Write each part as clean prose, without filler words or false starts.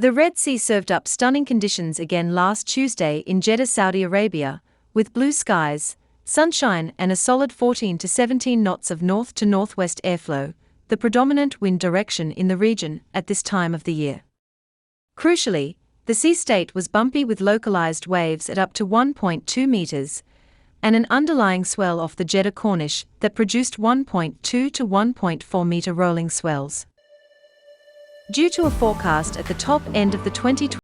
The Red Sea served up stunning conditions again last Tuesday in Jeddah, Saudi Arabia, with blue skies, sunshine and a solid 14 to 17 knots of north to northwest airflow, the predominant wind direction in the region at this time of the year. Crucially, the sea state was bumpy with localized waves at up to 1.2 meters, and an underlying swell off the Jedda Corniche that produced 1.2 to 1.4 meter rolling swells. Due to a forecast at the top end of the 2020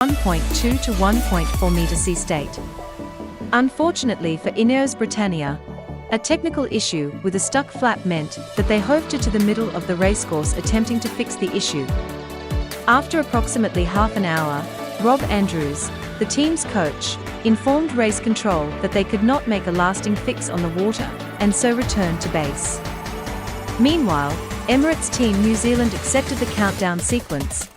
1.2 to 1.4 meter sea state. Unfortunately for Ineos Britannia, a technical issue with a stuck flap meant that they hove to the middle of the racecourse attempting to fix the issue. After approximately half an hour, Rob Andrews, the team's coach, informed race control that they could not make a lasting fix on the water, and so returned to base. Meanwhile, Emirates Team New Zealand accepted the countdown sequence,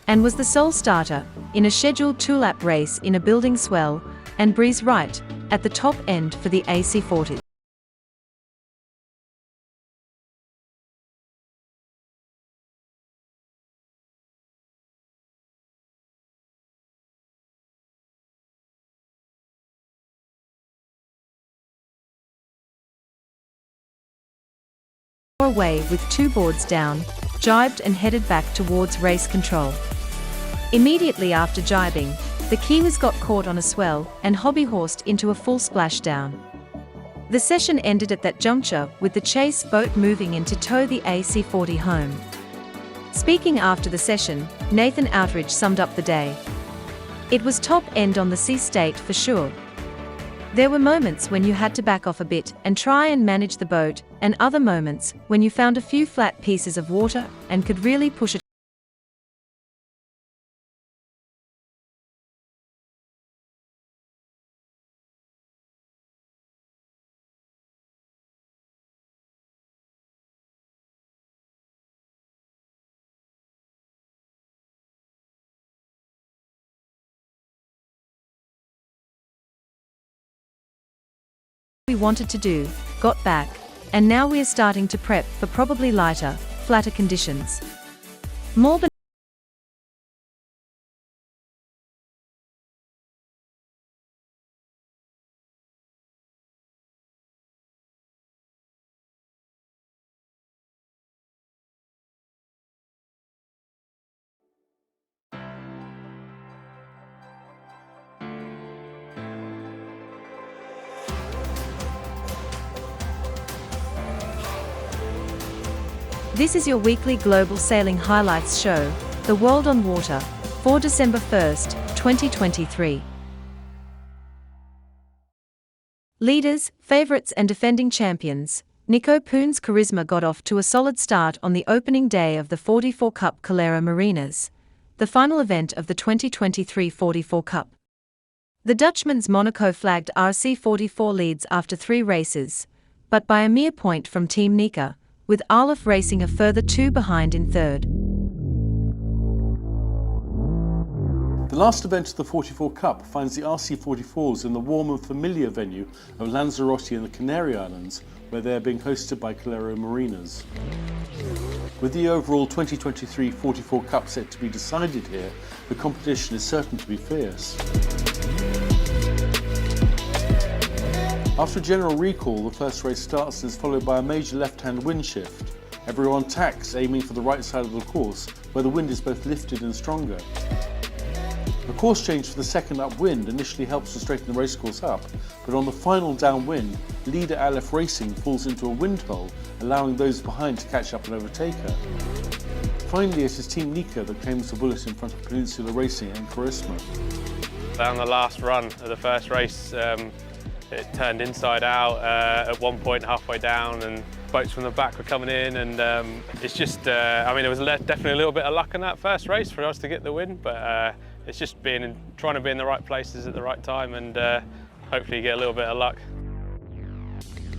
and was the sole starter in a scheduled two-lap race in a building swell and breeze right at the top end for the AC40. Away with two boards down, jibed and headed back towards race control. Immediately after jibing, the Kiwis got caught on a swell and hobby-horsed into a full splashdown. The session ended at that juncture with the chase boat moving in to tow the AC40 home. Speaking after the session, Nathan Outridge summed up the day. "It was top end on the sea state for sure. There were moments when you had to back off a bit and try and manage the boat, and other moments when you found a few flat pieces of water and could really push it we wanted to do, got back, and now we are starting to prep for probably lighter, flatter conditions. More This is your weekly global sailing highlights show, The World on Water, for December 1st, 2023. Leaders, favourites and defending champions, Nico Poons Charisma got off to a solid start on the opening day of the 44 Cup Calero Marinas, the final event of the 2023 44 Cup. The Dutchman's Monaco-flagged RC44 leads after 3 races, but by a mere point from Team Nika, with Aleph Racing a further 2 behind in third. The last event of the 44 Cup finds the RC44s in the warm and familiar venue of Lanzarote in the Canary Islands, where they are being hosted by Calero Marinas. With the overall 2023 44 Cup set to be decided here, the competition is certain to be fierce. After a general recall, the first race starts and is followed by a major left-hand wind shift. Everyone tacks, aiming for the right side of the course, where the wind is both lifted and stronger. The course change for the second upwind initially helps to straighten the racecourse up, but on the final downwind, leader Aleph Racing falls into a wind hole, allowing those behind to catch up and overtake her. Finally, it is Team Nika that claims the bullet in front of Peninsula Racing and Charisma. Down the last run of the first race, it turned inside out at one point halfway down, and boats from the back were coming in, and it's just, I mean, there was definitely a little bit of luck in that first race for us to get the win, but it's just trying to be in the right places at the right time and hopefully get a little bit of luck.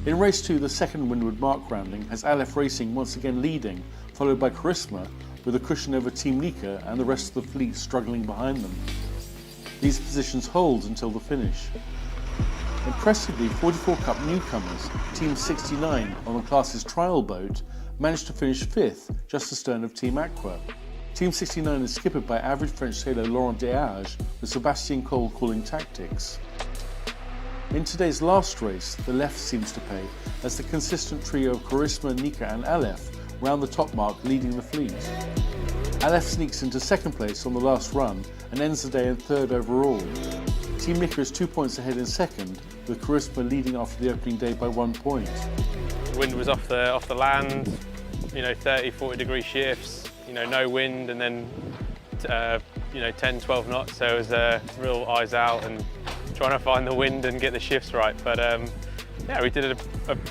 In race 2, the second windward mark rounding has Aleph Racing once again leading, followed by Charisma with a cushion over Team Nika and the rest of the fleet struggling behind them. These positions hold until the finish. Impressively, 44 Cup newcomers, Team 69 on the class's trial boat, managed to finish 5th, just astern of Team Aqua. Team 69 is skippered by average French sailor Laurent Deage, with Sébastien Cole calling tactics. In today's last race, the left seems to pay, as the consistent trio of Charisma, Nika and Aleph round the top mark, leading the fleet. Aleph sneaks into second place on the last run and ends the day in 3rd overall. Team Nika is 2 points ahead in second, with Charisma leading after the opening day by 1 point. The wind was off the land, 30-40 degree shifts, no wind, and then 10-12 knots, so it was real eyes out and trying to find the wind and get the shifts right. But yeah, we did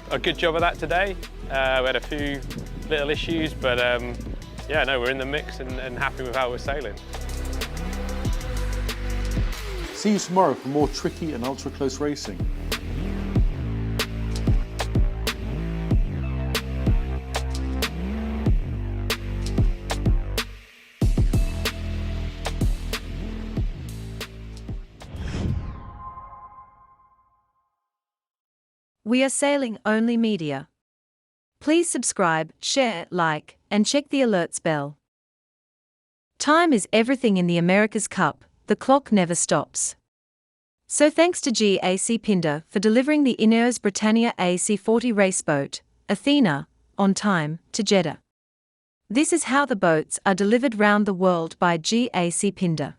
a good job of that today. We had a few little issues, but yeah, no, we're in the mix and happy with how we're sailing. See you tomorrow for more tricky and ultra-close racing. We are Sailing Only Media. Please subscribe, share, like, and check the alerts bell. Time is everything in the America's Cup, the clock never stops. So thanks to GAC Pindar for delivering the Ineos Britannia AC40 race boat, Athena, on time, to Jeddah. This is how the boats are delivered round the world by GAC Pindar.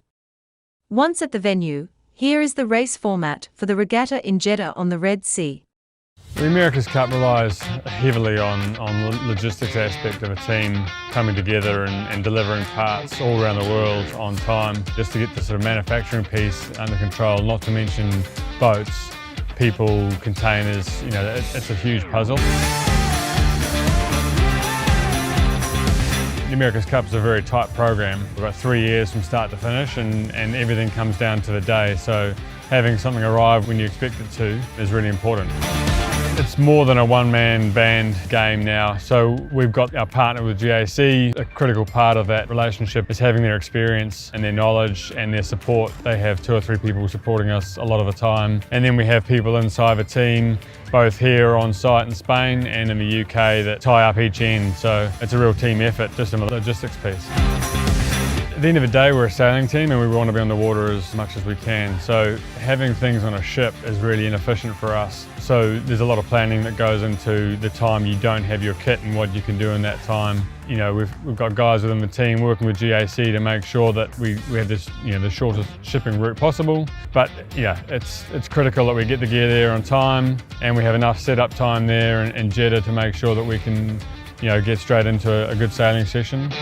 Once at the venue, here is the race format for the regatta in Jeddah on the Red Sea. The America's Cup relies heavily on the logistics aspect of a team coming together and delivering parts all around the world on time, just to get the sort of manufacturing piece under control, not to mention boats, people, containers, it's a huge puzzle. The America's Cup is a very tight program. We've got 3 years from start to finish and everything comes down to the day, so having something arrive when you expect it to is really important. It's more than a one-man band game now, so we've got our partner with GAC. A critical part of that relationship is having their experience and their knowledge and their support. They have 2 or 3 people supporting us a lot of the time, and then we have people inside the team, both here on site in Spain and in the UK, that tie up each end, so it's a real team effort, just in the logistics piece. At the end of the day, we're a sailing team and we want to be on the water as much as we can. So having things on a ship is really inefficient for us. So there's a lot of planning that goes into the time you don't have your kit and what you can do in that time. We've got guys within the team working with GAC to make sure that we have this, the shortest shipping route possible. But yeah, it's critical that we get the gear there on time and we have enough setup time there in Jeddah to make sure that we can, get straight into a good sailing session.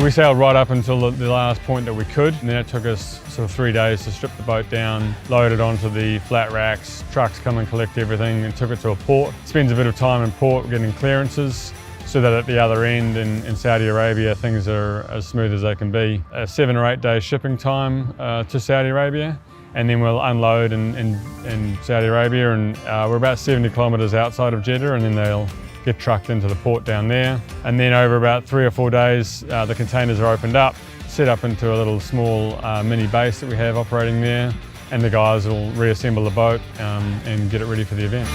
We sailed right up until the last point that we could, and then it took us sort of 3 days to strip the boat down, load it onto the flat racks, trucks come and collect everything and took it to a port. Spends a bit of time in port getting clearances so that at the other end in Saudi Arabia things are as smooth as they can be. A 7 or 8 day shipping time to Saudi Arabia, and then we'll unload in Saudi Arabia, and we're about 70 kilometres outside of Jeddah, and then they'll get trucked into the port down there. And then over about 3 or 4 days, the containers are opened up, set up into a little small mini base that we have operating there, and the guys will reassemble the boat and get it ready for the event.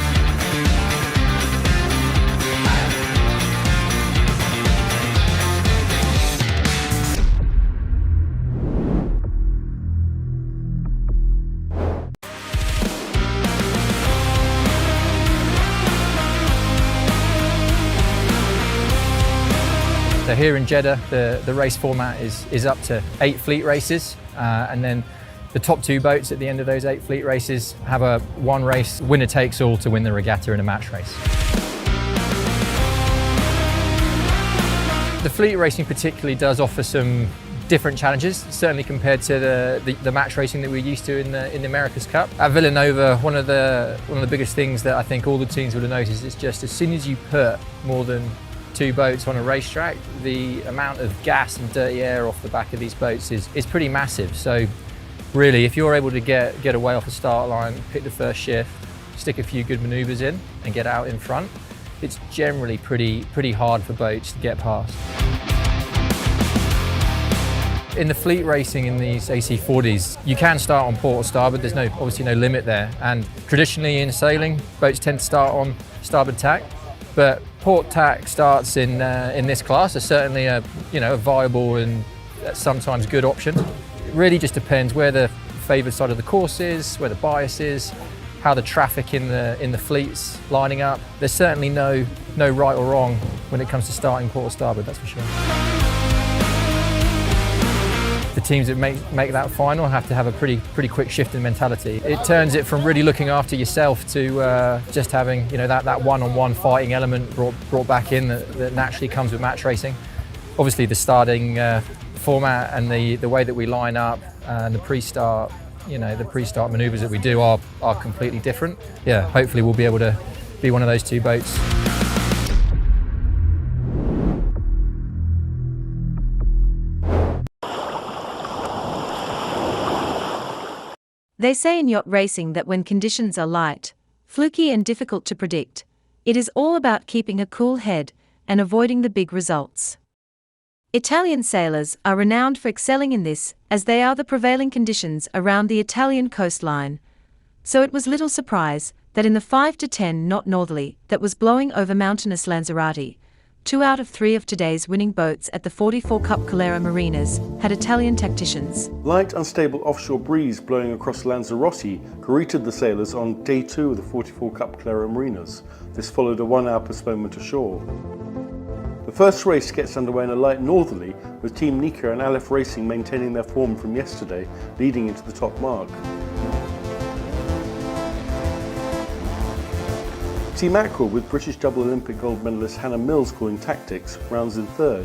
So here in Jeddah, the race format is up to 8 fleet races, and then the top 2 boats at the end of those 8 fleet races have a one race, winner takes all, to win the regatta in a match race. The fleet racing particularly does offer some different challenges, certainly compared to the match racing that we're used to in the America's Cup. At Villanova, one of the biggest things that I think all the teams would have noticed is just as soon as you put more than two boats on a racetrack, the amount of gas and dirty air off the back of these boats is pretty massive. So really, if you're able to get away off the start line, pick the first shift, stick a few good manoeuvres in and get out in front, it's generally pretty hard for boats to get past. In the fleet racing in these AC40s, you can start on port or starboard. There's obviously no limit there. And traditionally in sailing, boats tend to start on starboard tack, but port tack starts in this class are certainly a viable and sometimes good option. It really just depends where the favoured side of the course is, where the bias is, how the traffic in the fleet's lining up. There's certainly no right or wrong when it comes to starting port or starboard, that's for sure. The teams that make that final have to have a pretty quick shift in mentality. It turns it from really looking after yourself to just having that one-on-one fighting element brought back in that naturally comes with match racing. Obviously the starting format and the way that we line up and the pre-start manoeuvres that we do are completely different. Yeah, hopefully we'll be able to be one of those two boats. They say in yacht racing that when conditions are light, fluky and difficult to predict, it is all about keeping a cool head and avoiding the big results. Italian sailors are renowned for excelling in this, as they are the prevailing conditions around the Italian coastline. So it was little surprise that in the 5 to 10 knot northerly that was blowing over mountainous Lanzarote, 2 out of 3 of today's winning boats at the 44 Cup Calero Marinas had Italian tacticians. Light, unstable offshore breeze blowing across Lanzarote greeted the sailors on day 2 of the 44 Cup Calero Marinas. This followed a 1-hour postponement ashore. The first race gets underway in a light northerly, with Team Nika and Aleph Racing maintaining their form from yesterday, leading into the top mark. Team Aqua, with British double Olympic gold medalist Hannah Mills calling tactics, rounds in third.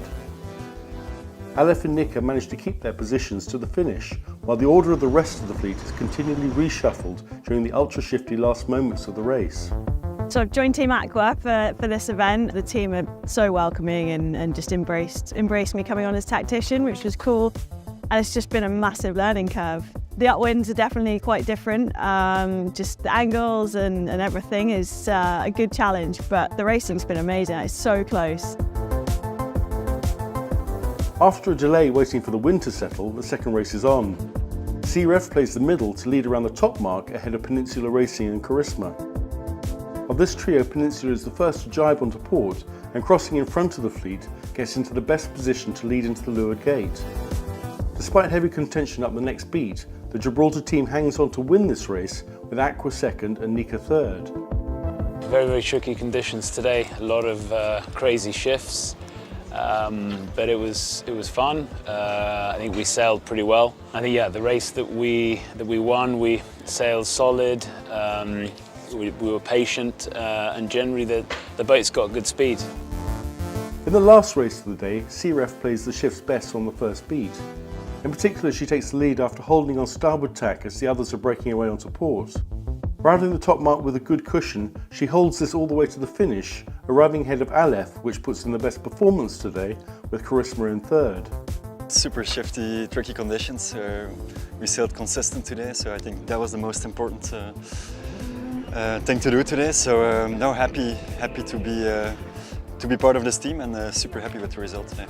Aleph and Nika managed to keep their positions to the finish, while the order of the rest of the fleet is continually reshuffled during the ultra-shifty last moments of the race. So I've joined Team Aqua for this event. The team are so welcoming and just embraced me coming on as tactician, which was cool. And it's just been a massive learning curve. The upwinds are definitely quite different. Just the angles and everything is a good challenge, but the racing's been amazing. It's so close. After a delay waiting for the wind to settle, the second race is on. CREF plays the middle to lead around the top mark ahead of Peninsula Racing and Charisma. Of this trio, Peninsula is the first to jibe onto port and, crossing in front of the fleet, gets into the best position to lead into the leeward gate. Despite heavy contention up the next beat, the Gibraltar team hangs on to win this race, with Aqua second and Nika third. Very, very tricky conditions today. A lot of crazy shifts, but it was fun. I think we sailed pretty well. I think the race that we won, we sailed solid. We were patient, and generally the boat's got good speed. In the last race of the day, CREF plays the shift's best on the first beat. In particular, she takes the lead after holding on starboard tack as the others are breaking away onto port. Rounding the top mark with a good cushion, she holds this all the way to the finish, arriving ahead of Aleph, which puts in the best performance today, with Charisma in third. Super shifty, tricky conditions. We sailed consistent today, so I think that was the most important thing to do today. So now happy to be part of this team and super happy with the result today.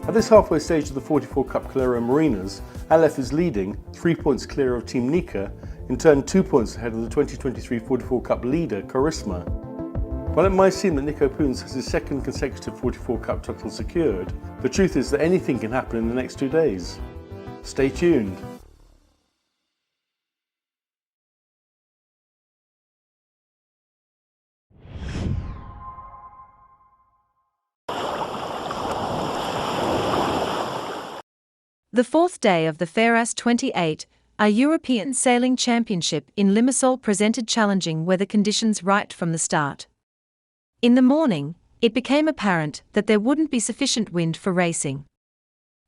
At this halfway stage of the 44 Cup Calero Marinas, Aleph is leading, 3 points clear of Team Nika, in turn 2 points ahead of the 2023 44 Cup leader, Charisma. While it might seem that Nico Poons has his second consecutive 44 Cup title secured, the truth is that anything can happen in the next 2 days. Stay tuned. The fourth day of the FAREAST 28, a European Sailing Championship in Limassol presented challenging weather conditions right from the start. In the morning, it became apparent that there wouldn't be sufficient wind for racing.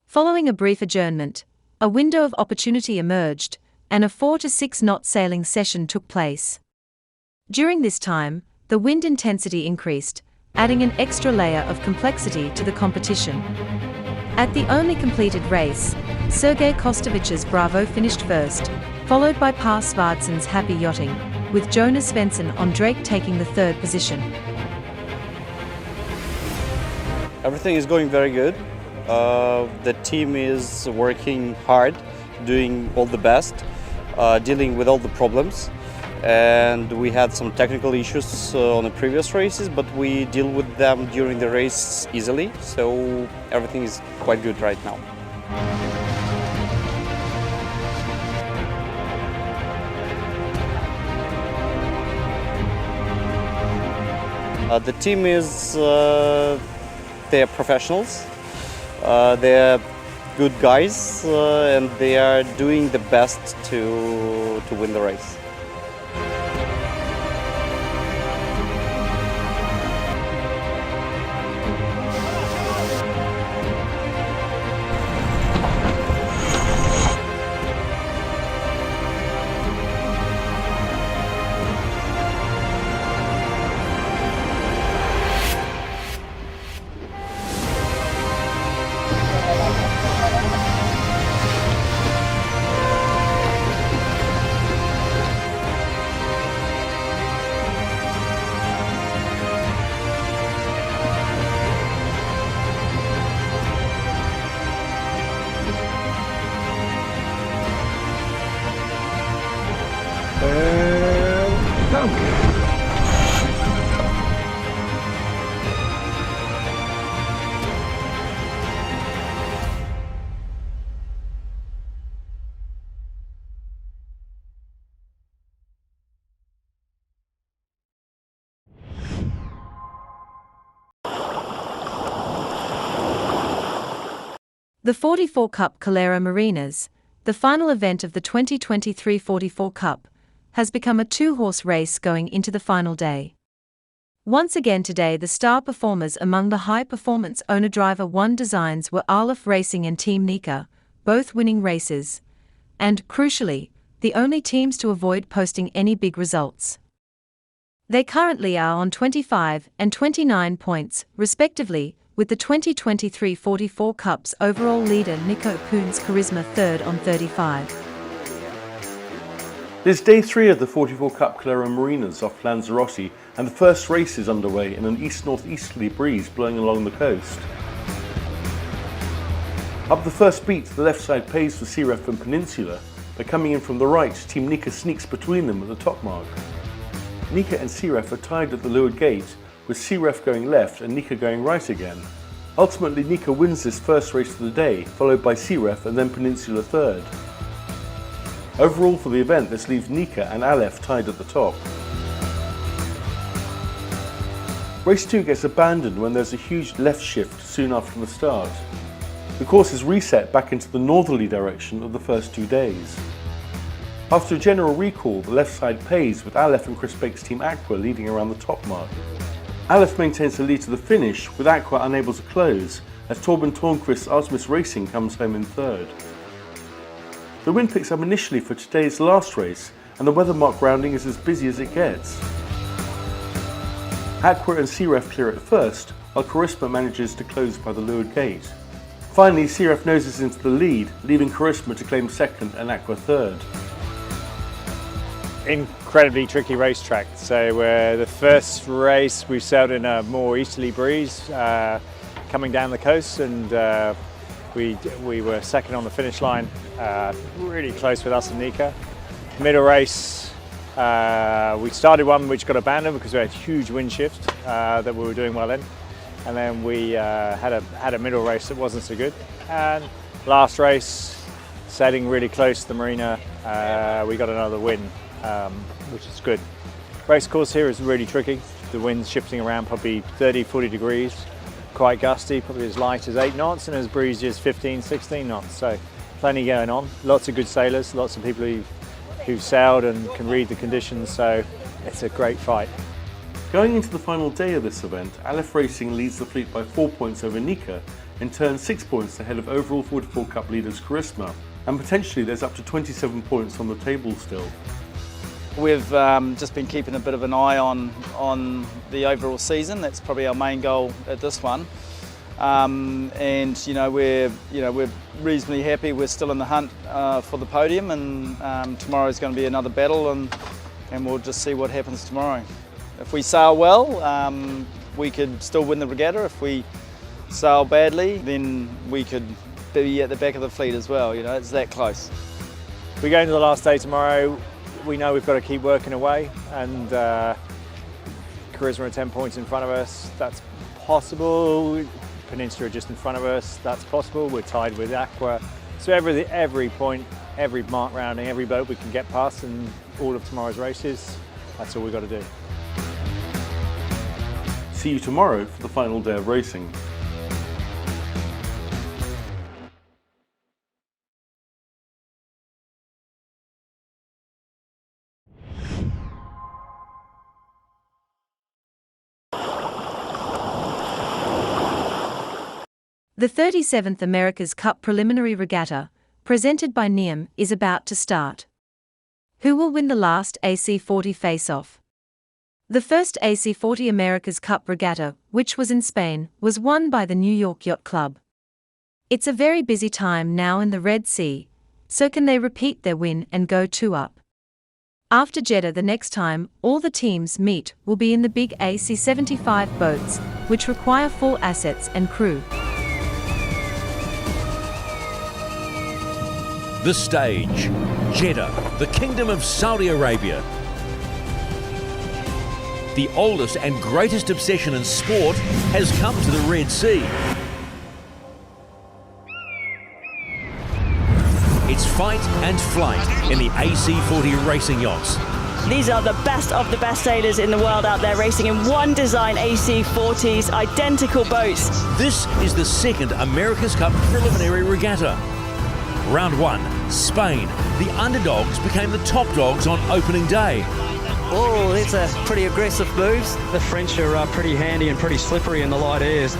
Following a brief adjournment, a window of opportunity emerged, and a 4 to 6 knot sailing session took place. During this time, the wind intensity increased, adding an extra layer of complexity to the competition. At the only completed race, Sergej Kostovich's Bravo finished first, followed by Pa Svardsen's Happy Yachting, with Jonas Svensson on Drake taking the third position. Everything is going very good. The team is working hard, doing all the best, dealing with all the problems. And we had some technical issues on the previous races, but we deal with them during the race easily, so everything is quite good right now. The team is, they're professionals, they're good guys, and they are doing the best to win the race. The 44 Cup Calero Marinas, the final event of the 2023 44 Cup, has become a two-horse race going into the final day. Once again today the star performers among the high-performance owner-driver 1 designs were Aleph Racing and Team Nika, both winning races, and, crucially, the only teams to avoid posting any big results. They currently are on 25 and 29 points, respectively, with the 2023 44 Cup's overall leader Nico Poons Charisma third on 35. It's day 3 of the 44 Cup Calero Marinas off Lanzarote, and the first race is underway in an east-northeasterly breeze blowing along the coast. Up the first beat, the left side pays for Searef and Peninsula, but coming in from the right, Team Nika sneaks between them at the top mark. Nika and Searef are tied at the leeward gate, with Searef going left and Nika going right again. Ultimately, Nika wins this first race of the day, followed by Searef and then Peninsula third. Overall for the event, this leaves Nika and Aleph tied at the top. Race 2 gets abandoned when there's a huge left shift soon after the start. The course is reset back into the northerly direction of the first 2 days. After a general recall, the left side pays, with Aleph and Chris Bake's Team Aqua leading around the top mark. Aleph maintains the lead to the finish, with Aqua unable to close, as Torben Tornquist's Artemis Racing comes home in third. The wind picks up initially for today's last race, and the weather mark rounding is as busy as it gets. Aqua and Searef clear at first, while Charisma manages to close by the leeward gate. Finally, Searef noses into the lead, leaving Charisma to claim second and Aqua third. Incredibly tricky racetrack. So the first race we sailed in a more easterly breeze coming down the coast, and we were second on the finish line, really close with us and Nika. Middle race, we started one which got abandoned because we had a huge wind shift that we were doing well in, and then we had a middle race that wasn't so good. And last race, sailing really close to the marina, we got another win. Which is good. Race course here is really tricky. The wind's shifting around probably 30-40 degrees, quite gusty, probably as light as 8 knots, and as breezy as 15-16 knots. So plenty going on. Lots of good sailors, lots of people who've sailed and can read the conditions, so it's a great fight. Going into the final day of this event, Aleph Racing leads the fleet by 4 points over Nika, in turn 6 points ahead of overall 44 Cup leaders Charisma, and potentially there's up to 27 points on the table still. We've just been keeping a bit of an eye on the overall season. That's probably our main goal at this one. And we're reasonably happy. We're still in the hunt for the podium, and tomorrow is going to be another battle, and we'll just see what happens tomorrow. If we sail well, we could still win the regatta. If we sail badly, then we could be at the back of the fleet as well. It's that close. We go into the last day tomorrow. We know we've got to keep working away, and Charisma are 10 points in front of us. That's possible. Peninsula are just in front of us. That's possible. We're tied with Aqua. So every point, every mark rounding, every boat we can get past, and all of tomorrow's races, that's all we've got to do. See you tomorrow for the final day of racing. The 37th America's Cup Preliminary Regatta, presented by NIM, is about to start. Who will win the last AC40 face-off? The first AC40 America's Cup Regatta, which was in Spain, was won by the New York Yacht Club. It's a very busy time now in the Red Sea, so can they repeat their win and go 2 up? After Jeddah, the next time all the teams meet will be in the big AC75 boats, which require full assets and crew. The stage, Jeddah, the Kingdom of Saudi Arabia. The oldest and greatest obsession in sport has come to the Red Sea. It's fight and flight in the AC40 racing yachts. These are the best of the best sailors in the world out there racing in one design AC40s, identical boats. This is the second America's Cup Preliminary Regatta. Round 1, Spain. The underdogs became the top dogs on opening day. Oh, that's a pretty aggressive moves. The French are pretty handy and pretty slippery in the light airs.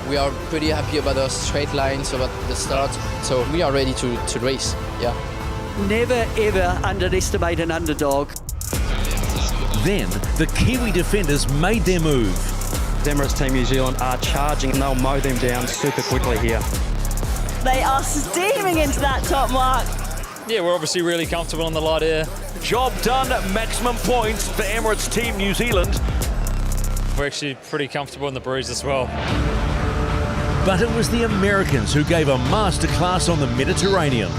We are pretty happy about the straight lines, about the start, so we are ready to race, yeah. Never ever underestimate an underdog. Then, the Kiwi defenders made their move. Emirates Team New Zealand are charging and they'll mow them down super quickly here. They are steaming into that top mark. Yeah, we're obviously really comfortable on the light air. Job done, maximum points for Emirates Team New Zealand. We're actually pretty comfortable in the breeze as well. But it was the Americans who gave a masterclass on the Mediterranean.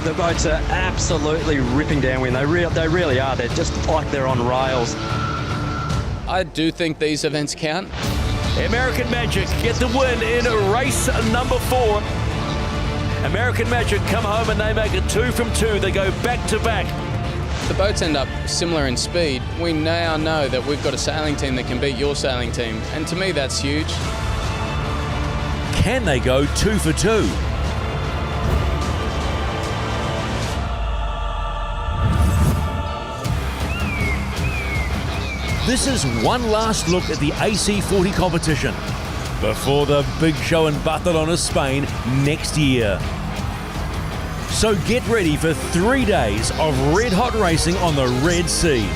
The boats are absolutely ripping downwind. They really are. They're just like they're on rails. I do think these events count. American Magic get the win in race number 4. American Magic come home and they make it 2 from 2. They go back to back. The boats end up similar in speed. We now know that we've got a sailing team that can beat your sailing team. And to me, that's huge. Can they go 2 for 2? This is one last look at the AC40 competition before the big show in Barcelona, Spain next year. So get ready for 3 days of red-hot racing on the Red Sea.